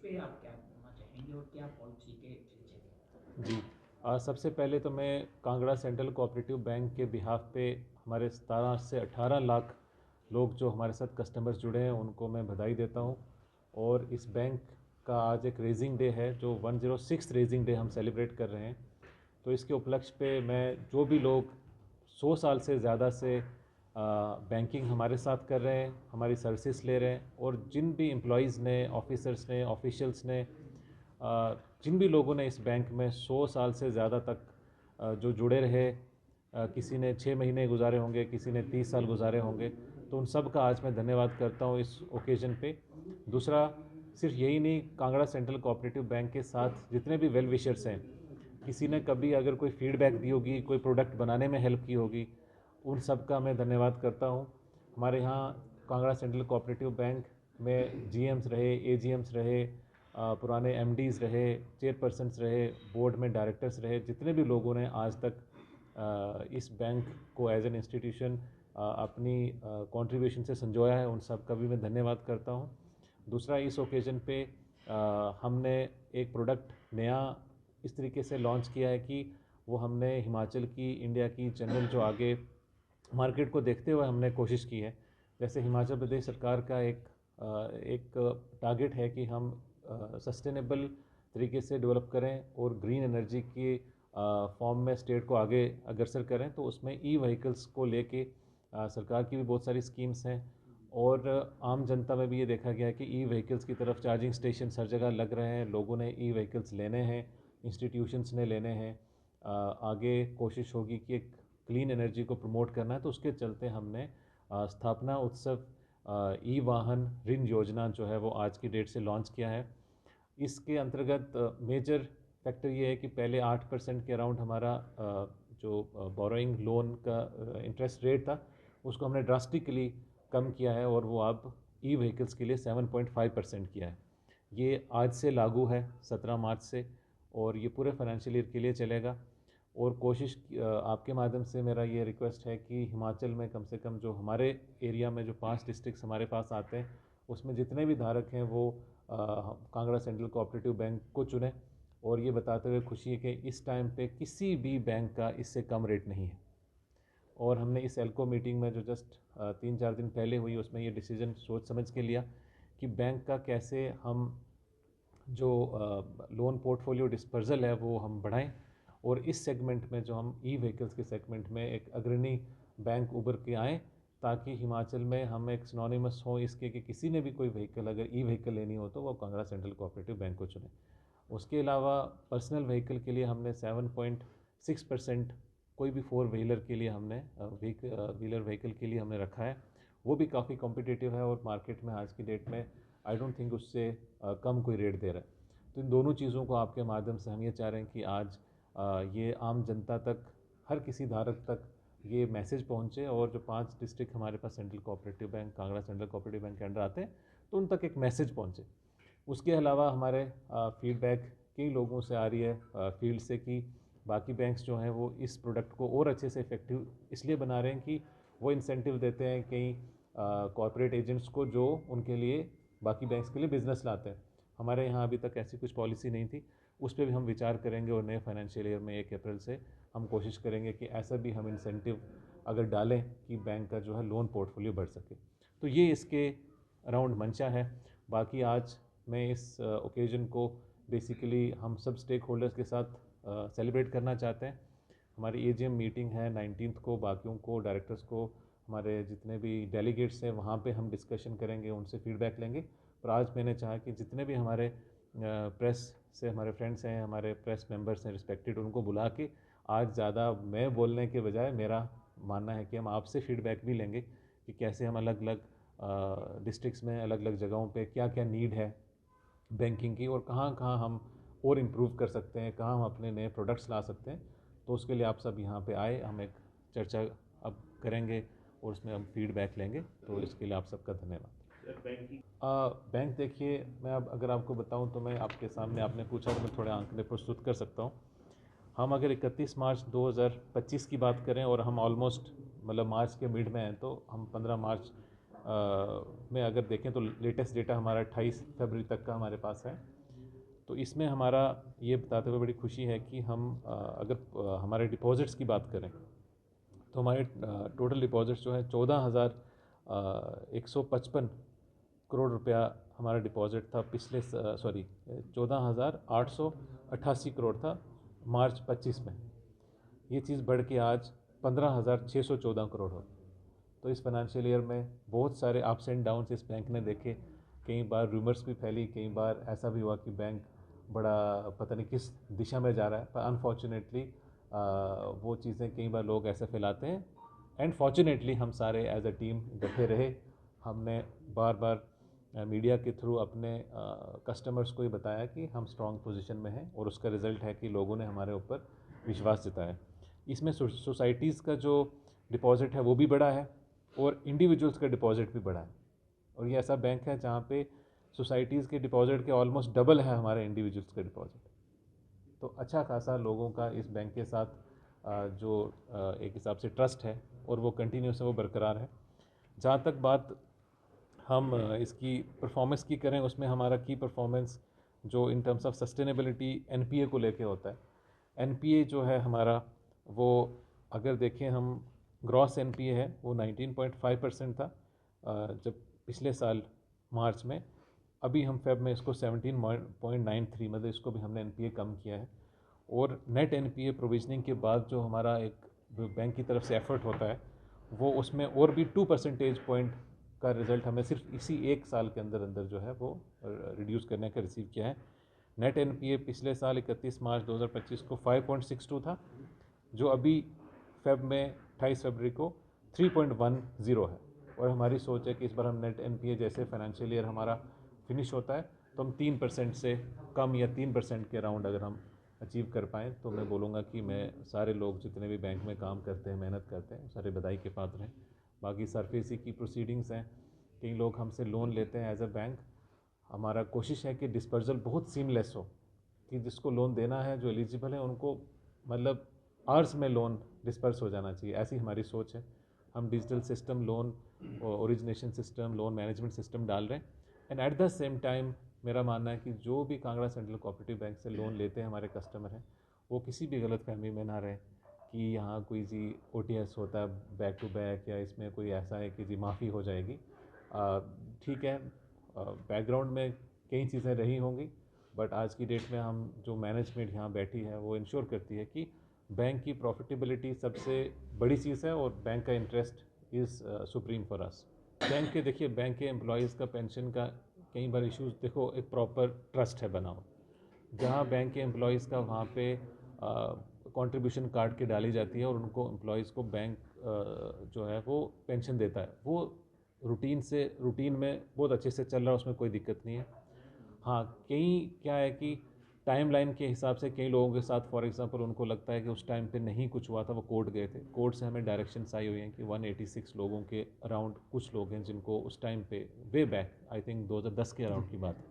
पे आप क्या बोलना चाहेंगे और क्या पॉलिसी के सिलसिले? जी। सबसे पहले तो मैं कांगड़ा सेंट्रल कोऑपरेटिव बैंक के बिहाफ पे हमारे 17 से 18 लाख लोग जो हमारे साथ कस्टमर्स जुड़े हैं उनको मैं बधाई देता हूँ। और इस बैंक का आज एक रेजिंग डे है, जो 106 रेजिंग डे हम सेलिब्रेट कर रहे हैं। तो इसके उपलक्ष्य पे मैं जो भी लोग 100 साल से ज़्यादा से बैंकिंग हमारे साथ कर रहे हैं, हमारी सर्विसेज ले रहे हैं, और जिन भी एम्प्लॉयज़ ने, ऑफिसर्स ने, ऑफिशियल्स ने, जिन भी लोगों ने इस बैंक में 100 साल से ज़्यादा तक जो जुड़े रहे, किसी ने 6 महीने गुजारे होंगे, किसी ने 30 साल गुजारे होंगे, तो उन सब का आज मैं धन्यवाद करता हूँ इस ओकेज़न पे। दूसरा, सिर्फ यही नहीं, कांगड़ा सेंट्रल कोऑपरेटिव बैंक के साथ जितने भी वेल विशर्स हैं, किसी ने कभी अगर कोई फीडबैक दी होगी, कोई प्रोडक्ट बनाने में हेल्प की होगी, उन सब का मैं धन्यवाद करता हूँ। हमारे यहाँ कांगड़ा सेंट्रल कोऑपरेटिव बैंक में जीएम्स रहे, एजीएम्स रहे, पुराने एमडीज़ रहे, चेयरपर्सन्स रहे, बोर्ड में डायरेक्टर्स रहे, जितने भी लोगों ने आज तक इस बैंक को एज एन इंस्टीट्यूशन अपनी कंट्रीब्यूशन से संजोया है, उन सब का भी मैं धन्यवाद करता हूँ। दूसरा, इस ओकेज़न पे हमने एक प्रोडक्ट नया इस तरीके से लॉन्च किया है कि वो हमने हिमाचल की, इंडिया की जनरल जो आगे मार्केट को देखते हुए हमने कोशिश की है। जैसे हिमाचल प्रदेश सरकार का एक टारगेट है कि हम सस्टेनेबल तरीके से डेवलप करें और ग्रीन एनर्जी की फॉर्म में स्टेट को आगे अग्रसर करें। तो उसमें ई व्हीकल्स को लेके सरकार की भी बहुत सारी स्कीम्स हैं, और आम जनता में भी ये देखा गया है कि ई व्हीकल्स की तरफ चार्जिंग स्टेशन हर जगह लग रहे हैं, लोगों ने ई व्हीकल्स लेने हैं, इंस्टीट्यूशंस ने लेने हैं। आगे कोशिश होगी कि एक क्लीन एनर्जी को प्रमोट करना है, तो उसके चलते हमने स्थापना उत्सव ई वाहन ऋण योजना जो है वो आज की डेट से लॉन्च किया है। इसके अंतर्गत मेजर फैक्टर ये है कि पहले 8% के अराउंड हमारा जो बोरोइंग लोन का इंटरेस्ट रेट था, उसको हमने ड्रास्टिकली कम किया है, और वो अब ई व्हीकल्स के लिए 7.5% किया है। ये आज से लागू है, 17 मार्च से, और ये पूरे फाइनेंशियल ईयर के लिए चलेगा। और कोशिश आपके माध्यम से मेरा ये रिक्वेस्ट है कि हिमाचल में कम से कम जो हमारे एरिया में जो 5 डिस्ट्रिक्ट्स हमारे पास आते हैं, उसमें जितने भी धारक हैं वो कांगड़ा सेंट्रल कोऑपरेटिव बैंक को चुनें। और ये बताते हुए खुशी है कि इस टाइम पे किसी भी बैंक का इससे कम रेट नहीं है। और हमने इस एल्को मीटिंग में जो जस्ट 3-4 दिन पहले हुई, उसमें ये डिसीजन सोच समझ के लिया कि बैंक का कैसे हम जो लोन पोर्टफोलियो डिस्पर्जल है वो हम बढ़ाएं, और इस सेगमेंट में जो हम ई व्हीकल्स के सेगमेंट में एक अग्रणी बैंक उभर के आएँ, ताकि हिमाचल में हम एक सिनोनिमस हो इसके कि किसी ने भी कोई व्हीकल अगर ई व्हीकल लेनी हो तो वो कांगड़ा सेंट्रल कोऑपरेटिव बैंक को चुने। उसके अलावा पर्सनल व्हीकल के लिए हमने 7.6% कोई भी 4 व्हीलर के लिए हमने व्हीलर व्हीकल के लिए हमने रखा है। वो भी काफ़ी कॉम्पिटिटिव है, और मार्केट में आज की डेट में आई डोंट थिंक उससे कम कोई रेट दे रहा है। तो इन दोनों चीज़ों को आपके माध्यम से हम ये चाह रहे हैं कि आज ये आम जनता तक, हर किसी धारक तक ये मैसेज पहुँचे, और जो 5 डिस्ट्रिक्ट हमारे पास central cooperative bank, Kangra central cooperative bank के अंडर आते हैं, तो उन तक एक मैसेज पहुँचे। उसके अलावा हमारे फीडबैक कई लोगों से आ रही है फील्ड से कि बाकी बैंक्स जो हैं वो इस प्रोडक्ट को और अच्छे से इफेक्टिव इसलिए बना रहे हैं कि वो इंसेंटिव देते हैं कई कॉर्पोरेट एजेंट्स को जो उनके लिए बाकी बैंक्स के लिए बिजनेस लाते हैं। हमारे यहाँ अभी तक ऐसी कुछ पॉलिसी नहीं थी, उस पर भी हम विचार करेंगे, और नए फाइनेंशियल ईयर में 1 अप्रैल से हम कोशिश करेंगे कि ऐसा भी हम इंसेंटिव अगर डालें कि बैंक का जो है लोन पोर्टफोलियो बढ़ सके। तो ये इसके अराउंड मंशा है। बाकी आज मैं इस ओकेज़न को बेसिकली हम सब स्टेक होल्डर्स के साथ सेलिब्रेट करना चाहते हैं। हमारी एजीएम मीटिंग है 19 को, बाकियों को, डायरेक्टर्स को, हमारे जितने भी डेलीगेट्स हैं वहाँ पे हम डिस्कशन करेंगे, उनसे फीडबैक लेंगे। पर आज मैंने चाहा कि जितने भी हमारे प्रेस से हमारे फ्रेंड्स हैं, हमारे प्रेस मेंबर्स हैं रिस्पेक्टेड, उनको बुला के आज ज़्यादा मैं बोलने के बजाय मेरा मानना है कि हम आपसे फीडबैक भी लेंगे कि कैसे हम अलग अलग डिस्ट्रिक्ट्स में, अलग अलग जगहों पे क्या क्या नीड है बैंकिंग की, और कहाँ कहाँ हम और इम्प्रूव कर सकते हैं, कहाँ हम अपने नए प्रोडक्ट्स ला सकते हैं। तो उसके लिए आप सब यहाँ पे आए, हम एक चर्चा अब करेंगे और उसमें हम फीडबैक लेंगे। तो इसके लिए आप सबका धन्यवाद। बैंक देखिए, मैं अब अगर आपको बताऊं तो मैं आपके सामने, आपने पूछा तो मैं थोड़े आंकड़े प्रस्तुत कर सकता हूं। हम अगर 31 मार्च 2025 की बात करें, और हम ऑलमोस्ट मतलब मार्च के मिड में हैं, तो हम 15 मार्च में अगर देखें तो लेटेस्ट डेटा हमारा 28 फरवरी तक का हमारे पास है। तो इसमें हमारा ये बताते हुए बड़ी खुशी है कि हम अगर हमारे डिपॉजिट्स की बात करें तो हमारे टोटल डिपॉजिट्स जो है 14,155 करोड़ रुपया हमारा डिपॉजिट था पिछले 14,888 करोड़ था मार्च 25 में। ये चीज़ बढ़ के आज 15,614 करोड़ हो। तो इस फाइनेंशियल ईयर में बहुत सारे अप्स एंड डाउन्स इस बैंक ने देखे। कई बार रूमर्स भी फैली, कई बार ऐसा भी हुआ कि बैंक बड़ा पता नहीं किस दिशा में जा रहा है, पर अनफॉर्चुनेटली वो चीज़ें कई बार लोग ऐसे फैलाते हैं। एंड फॉर्चुनेटली हम सारे एज अ टीम डटे रहे। हमने बार बार मीडिया के थ्रू अपने कस्टमर्स को ही बताया कि हम स्ट्रॉन्ग पोजीशन में हैं, और उसका रिज़ल्ट है कि लोगों ने हमारे ऊपर विश्वास जताया। इसमें सोसाइटीज़ का जो डिपॉजिट है वो भी बढ़ा है और इंडिविजुअल्स का डिपॉजिट भी बढ़ा है। और ये ऐसा बैंक है जहाँ पे सोसाइटीज़ के डिपॉजिट के ऑलमोस्ट डबल है हमारे इंडिविजुअल्स का डिपॉजिट। तो अच्छा खासा लोगों का इस बैंक के साथ जो एक हिसाब से ट्रस्ट है और वो कंटिन्यूस है, वो बरकरार है। जहाँ तक बात हम इसकी परफॉर्मेंस की करें, उसमें हमारा की परफॉर्मेंस जो in terms of sustainability NPA को लेके होता है। एनपीए जो है हमारा, वो अगर देखें हम ग्रॉस एनपीए है वो 19.5% था जब पिछले साल मार्च में। अभी हम फेब में इसको 17.93, मतलब इसको भी हमने एनपीए कम किया है। और नेट एनपीए प्रोविजनिंग के बाद जो हमारा एक बैंक की तरफ से एफर्ट होता है, वो उसमें और भी 2 परसेंटेज पॉइंट का रिज़ल्ट हमें सिर्फ इसी एक साल के अंदर अंदर जो है वो रिड्यूस करने का रिसीव किया है। नेट एनपीए पिछले साल 31 मार्च 2025 को 5.62 था, जो अभी फेब में 28 फरवरी को 3.10 है। और हमारी सोच है कि इस बार हम नेट एनपीए जैसे फाइनेंशियल ईयर हमारा फिनिश होता है तो हम 3% से कम या 3% के अराउंड अगर हम अचीव कर पाएँ, तो मैं बोलूँगा कि मैं सारे लोग जितने भी बैंक में काम करते हैं, मेहनत करते हैं, सारे बधाई के पात्र हैं। बाकी सरफेसी की प्रोसीडिंग्स हैं, कई लोग हमसे लोन लेते हैं एज अ बैंक। हमारा कोशिश है कि डिस्पर्जल बहुत सीमलेस हो, कि जिसको लोन देना है, जो एलिजिबल है, उनको मतलब आवर्स में लोन डिस्पर्स हो जाना चाहिए, ऐसी हमारी सोच है। हम digital system, loan origination system, loan management system डाल रहे हैं। And at the same time मेरा मानना है कि जो भी कांगड़ा सेंट्रल कोऑपरेटिव बैंक से लोन लेते हैं हमारे कस्टमर हैं, वो किसी भी गलत फहमी में ना रहे कि यहाँ कोई जी OTS होता है बैक टू बैक, या इसमें कोई ऐसा है कि जी माफ़ी हो जाएगी। ठीक है, बैकग्राउंड में कई चीज़ें रही होंगी, बट आज की डेट में हम जो मैनेजमेंट यहाँ बैठी है वो इंश्योर करती है कि बैंक की प्रॉफिटेबिलिटी सबसे बड़ी चीज़ है, और बैंक का interest is supreme for us. Bank के देखिए, बैंक के एम्प्लॉयज़ का पेंशन का कई बार इश्यूज, देखो एक प्रॉपर ट्रस्ट है बना हुआ, जहाँ बैंक के एम्प्लॉयज़ का वहाँ पे कंट्रीब्यूशन काट के डाली जाती है, और उनको एम्प्लॉयज़ को बैंक जो है वो पेंशन देता है। वो रूटीन में बहुत अच्छे से चल रहा है, उसमें कोई दिक्कत नहीं है। हाँ, कई क्या है कि टाइमलाइन के हिसाब से कई लोगों के साथ, फॉर एग्जांपल उनको लगता है कि उस टाइम पे नहीं कुछ हुआ था, वो कोर्ट गए थे, कोर्ट से हमें डायरेक्शंस आई हुई हैं कि 186 लोगों के अराउंड कुछ लोग हैं जिनको उस टाइम पे वे बैक आई थिंक 2010 के अराउंड की बात है,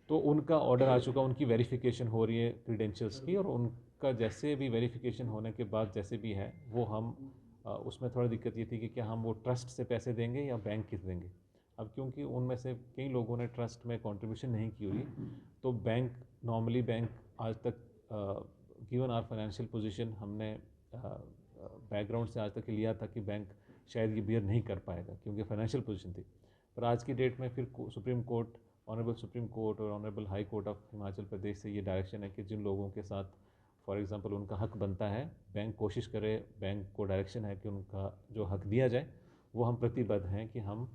तो उनका ऑर्डर आ चुका, उनकी वेरिफिकेशन हो रही है क्रीडेंशियल्स की, और उनका जैसे भी वेरिफिकेशन होने के बाद जैसे भी है वो हम उसमें थोड़ा दिक्कत ये थी कि क्या हम वो ट्रस्ट से पैसे देंगे या बैंक किस देंगे। अब क्योंकि उनमें से कई लोगों ने ट्रस्ट में कंट्रीब्यूशन नहीं की हुई, तो नॉर्मली बैंक आज तक गिवन आवर फाइनेंशियल पोजीशन, हमने बैकग्राउंड से आज तक लिया था कि बैंक शायद ये बियर नहीं कर पाएगा क्योंकि फाइनेंशियल पोजीशन थी। पर आज की डेट में फिर supreme court, honourable supreme court और honourable high court of Himachal Pradesh से ये डायरेक्शन है कि जिन लोगों के साथ फॉर एग्जांपल उनका हक बनता है, बैंक कोशिश करे, बैंक को डायरेक्शन है कि उनका जो हक दिया जाए, वो हम प्रतिबद्ध हैं कि हम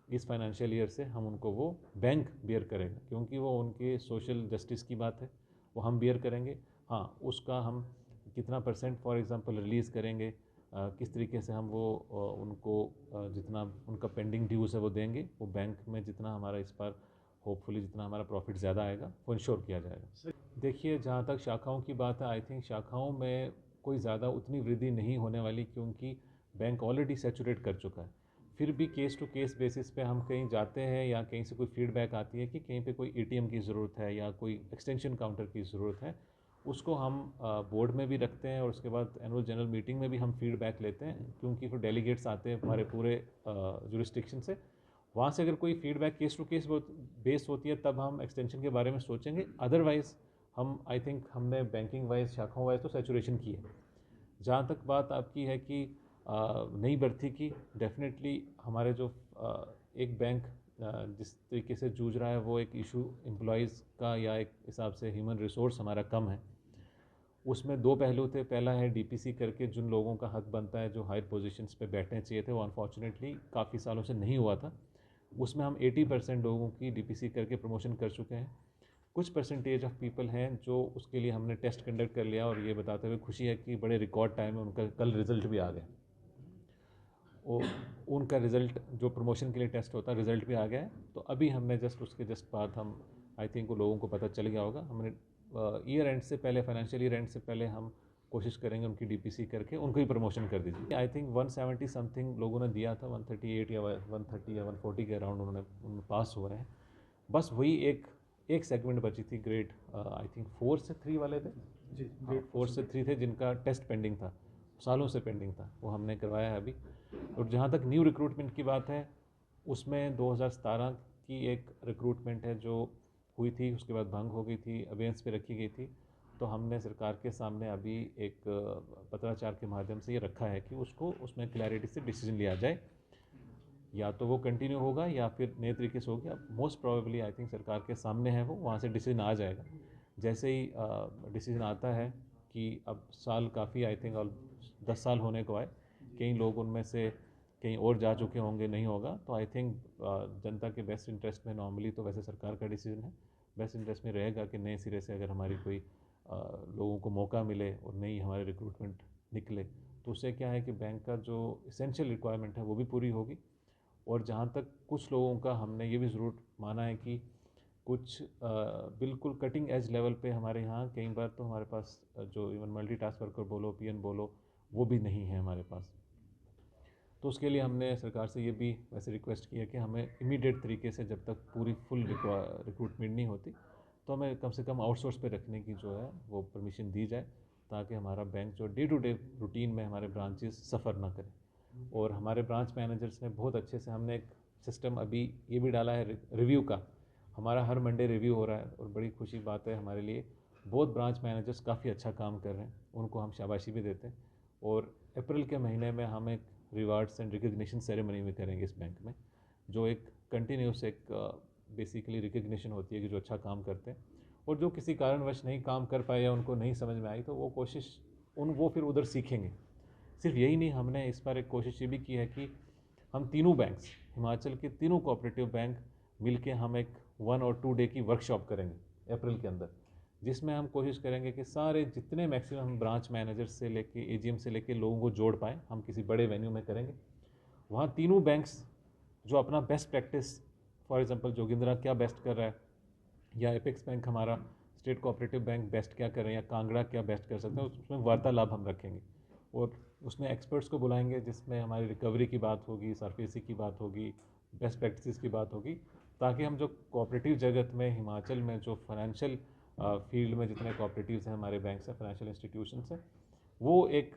इस फाइनेंशियल ईयर से हम उनको वो बैंक बियर करेगा, क्योंकि वो उनके सोशल जस्टिस की बात है, वो हम बियर करेंगे। हाँ, उसका हम कितना परसेंट फॉर एग्जांपल रिलीज़ करेंगे, किस तरीके से हम वो उनको जितना उनका पेंडिंग ड्यूज़ है वो देंगे, वो बैंक में जितना हमारा इस बार होपफुली जितना हमारा प्रॉफिट ज़्यादा आएगा वो इंश्योर किया जाएगा। देखिए, जहाँ तक शाखाओं की बात है, आई थिंक शाखाओं में कोई ज़्यादा उतनी वृद्धि नहीं होने वाली, क्योंकि बैंक ऑलरेडी सैचुरेट कर चुका है। फिर भी केस टू केस बेसिस पे हम कहीं जाते हैं या कहीं से कोई फीडबैक आती है कि कहीं पे कोई ATM की ज़रूरत है या कोई एक्सटेंशन काउंटर की ज़रूरत है, उसको हम बोर्ड में भी रखते हैं, और उसके बाद एनुअल जनरल मीटिंग में भी हम फीडबैक लेते हैं, क्योंकि फिर डेलीगेट्स आते हैं हमारे पूरे जुरिस्डिक्शन से, वहाँ से अगर कोई feedback case to case base होती है तब हम एक्सटेंशन के बारे में सोचेंगे। अदरवाइज़ हम आई थिंक हमने बैंकिंग वाइज शाखाओं वाइज तो सैचुरेशन की है। जहाँ तक बात आपकी है कि नई भर्ती की, डेफिनेटली हमारे जो एक बैंक जिस तरीके से जूझ रहा है वो एक इशू एम्प्लॉयज़ का या एक हिसाब से ह्यूमन रिसोर्स हमारा कम है। उसमें दो पहलू थे। पहला है डीपीसी करके जिन लोगों का हक बनता है, जो हायर पोजीशंस पे बैठने चाहिए थे, वो अनफॉर्चुनेटली काफ़ी सालों से नहीं हुआ था। उसमें हम 80% लोगों की डीपीसी करके प्रमोशन कर चुके हैं। कुछ परसेंटेज ऑफ पीपल हैं जो उसके लिए हमने टेस्ट कंडक्ट कर लिया और ये बताते हुए खुशी है कि बड़े रिकॉर्ड टाइम में उनका कल रिजल्ट भी आ गया। उनका रिज़ल्ट जो प्रमोशन के लिए टेस्ट होता है, रिज़ल्ट भी आ गया है। तो अभी हमने उसके बाद हम आई थिंक वो लोगों को पता चल गया होगा। हमने ईयर एंड से पहले, फाइनेंशियल ईयर एंड से पहले हम कोशिश करेंगे उनकी डीपीसी करके उनको ही प्रमोशन कर दीजिए। आई थिंक 170 समथिंग लोगों ने दिया था, 138 या 130 या 140 के अराउंड उनमें पास हुए हैं। बस वही एक सेगमेंट बची थी, ग्रेड आई थिंक 4 से 3 वाले थे जी, ग्रेड 4 से 3 थे जिनका टेस्ट पेंडिंग था, सालों से पेंडिंग था, वो हमने करवाया है अभी। और जहाँ तक न्यू रिक्रूटमेंट की बात है, उसमें 2017 की एक रिक्रूटमेंट है जो हुई थी, उसके बाद भंग हो गई थी, अबेंस पे रखी गई थी। तो हमने सरकार के सामने अभी एक पत्राचार के माध्यम से ये रखा है कि उसमें क्लैरिटी से डिसीजन लिया जाए, या तो वो कंटिन्यू होगा या फिर नए तरीके से होगा। मोस्ट प्रोबेबली आई थिंक सरकार के सामने है वो, वहाँ से डिसीजन आ जाएगा। जैसे ही डिसीजन आता है कि अब साल काफ़ी आई थिंक और 10 साल होने को आए, कई लोग उनमें से कहीं और जा चुके होंगे, नहीं होगा तो आई थिंक जनता के बेस्ट इंटरेस्ट में, नॉर्मली तो वैसे सरकार का डिसीजन है, बेस्ट इंटरेस्ट में रहेगा कि नए सिरे से अगर हमारी कोई लोगों को मौका मिले और नई हमारे रिक्रूटमेंट निकले तो उससे क्या है कि बैंक का जो इसेंशियल रिक्वायरमेंट है वो भी पूरी होगी। और जहाँ तक कुछ लोगों का हमने ये भी ज़रूर माना है कि कुछ बिल्कुल कटिंग एज लेवल पे हमारे यहाँ कई बार तो हमारे पास जो इवन मल्टीटास्क वर्कर बोलो, पीएन बोलो, वो भी नहीं है हमारे पास। तो उसके लिए हमने सरकार से ये भी वैसे रिक्वेस्ट की है कि हमें इमीडिएट तरीके से जब तक पूरी फुल रिक्रूटमेंट नहीं होती तो हमें कम से कम आउटसोर्स पे रखने की जो है वो परमिशन दी जाए, ताकि हमारा बैंक जो डे टू डे रूटीन में हमारे ब्रांचेस सफ़र ना करें। और हमारे ब्रांच मैनेजर्स ने बहुत अच्छे से, हमने एक सिस्टम अभी ये भी डाला है रिव्यू का, हमारा हर मंडे रिव्यू हो रहा है और बड़ी खुशी बात है हमारे लिए। बहुत ब्रांच मैनेजर्स काफ़ी अच्छा काम कर रहे हैं, उनको हम शाबाशी भी देते हैं। और अप्रैल के महीने में हम एक रिवार्ड्स एंड रिकग्निशन सेरेमनी भी करेंगे इस बैंक में, जो एक कंटिन्यूस एक बेसिकली रिकग्निशन होती है कि जो अच्छा काम करते हैं, और जो किसी कारणवश नहीं काम कर पाए या उनको नहीं समझ में आई तो वो कोशिश वो फिर उधर सीखेंगे। सिर्फ यही नहीं, हमने इस बार एक कोशिश ये भी की है कि हम तीनों बैंक्स, हिमाचल के तीनों कोऑपरेटिव बैंक मिलके हम एक 1 और 2 डे की वर्कशॉप करेंगे अप्रैल के अंदर, जिसमें हम कोशिश करेंगे कि सारे जितने मैक्सिमम ब्रांच मैनेजर से लेके एजीएम से लेके लोगों को जोड़ पाएँ। हम किसी बड़े वेन्यू में करेंगे, वहाँ तीनों बैंक्स जो अपना best practice, for example Jogindra क्या बेस्ट कर रहा है, या एपेक्स बैंक हमारा स्टेट कोऑपरेटिव बैंक बेस्ट क्या कर रहे हैं, या कांगड़ा क्या बेस्ट कर सकते हैं, उसमें वार्तालाप हम रखेंगे। और उसमें एक्सपर्ट्स को बुलाएंगे जिसमें हमारी रिकवरी की बात होगी, सरफेसी की बात होगी, बेस्ट प्रैक्टिस की बात होगी, ताकि हम जो कोऑपरेटिव जगत में हिमाचल में जो फाइनेंशियल फील्ड में जितने कोऑपरेटिव्स हैं, हमारे बैंक हैं, फाइनेंशियल इंस्टीट्यूशंस हैं, वो एक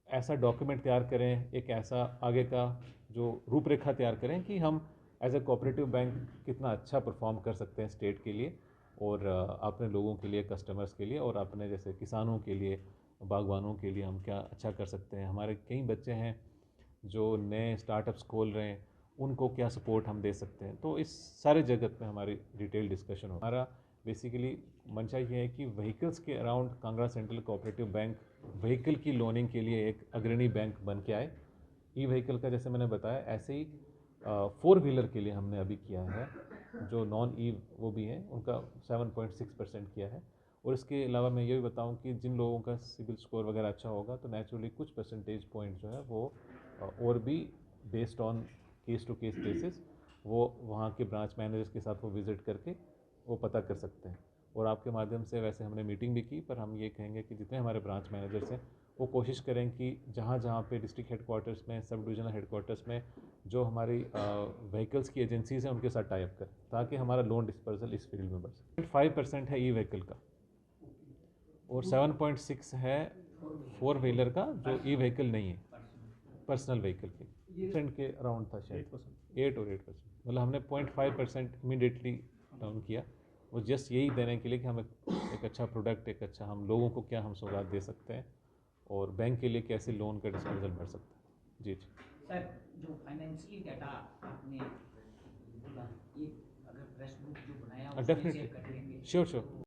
ऐसा डॉक्यूमेंट तैयार करें, एक ऐसा आगे का जो रूपरेखा तैयार करें कि हम एज ए कोऑपरेटिव बैंक कितना अच्छा परफॉर्म कर सकते हैं स्टेट के लिए और अपने लोगों के लिए, कस्टमर्स के लिए, और अपने जैसे किसानों के लिए, बागवानों के लिए हम क्या अच्छा कर सकते हैं। हमारे कई बच्चे हैं जो नए स्टार्टअप्स खोल रहे हैं, उनको क्या सपोर्ट हम दे सकते हैं। तो इस सारे जगत में हमारी डिटेल डिस्कशन हो। हमारा बेसिकली मंशा ये है कि व्हीकल्स के around Kangra central cooperative bank vehicle की लोनिंग के लिए एक अग्रणी बैंक बन के आए। ई व्हीकल का जैसे मैंने बताया, ऐसे ही 4 व्हीलर के लिए हमने अभी किया है, जो नॉन ई वो भी हैं, उनका 7.6% किया है। और इसके अलावा मैं ये भी बताऊं कि जिन लोगों का सिबिल स्कोर वगैरह अच्छा होगा तो नेचुरली कुछ परसेंटेज पॉइंट जो है वो और भी based on case to case basis वो वहाँ के ब्रांच मैनेजर्स के साथ वो विज़िट करके वो पता कर सकते हैं। और आपके माध्यम से वैसे हमने मीटिंग भी की, पर हम ये कहेंगे कि जितने हमारे ब्रांच मैनेजर्स हैं वो कोशिश करें कि जहाँ जहाँ पे डिस्ट्रिक्ट हेडक्वार्टर्स में, सब डिविजनल हेडक्वार्टर्स में जो हमारी व्हीकल्स की एजेंसीज हैं उनके साथ टाई अप करें, ताकि हमारा लोन डिस्पर्सल इस फील्ड में बढ़ सके। 5% है ई व्हीकल का और 7.6 है 4 व्हीलर का, जो ई व्हीकल नहीं है, पर्सनल व्हीकल के। परसेंट के अराउंड था शायद 8% मतलब हमने 0.5% इमीडिएटली डाउन किया। वो जस्ट यही देने के लिए कि हम एक अच्छा प्रोडक्ट, एक अच्छा हम लोगों को क्या हम सौगात दे सकते हैं और बैंक के लिए कैसे लोन का डिस्पोजल बढ़ सकता है। जी जी सर, जो फाइनेंशियली डाटा आपने बोला, ये अगर प्रेस बुक जो बनाया उसमें शेयर डेफिनेटली कर देंगे श्योर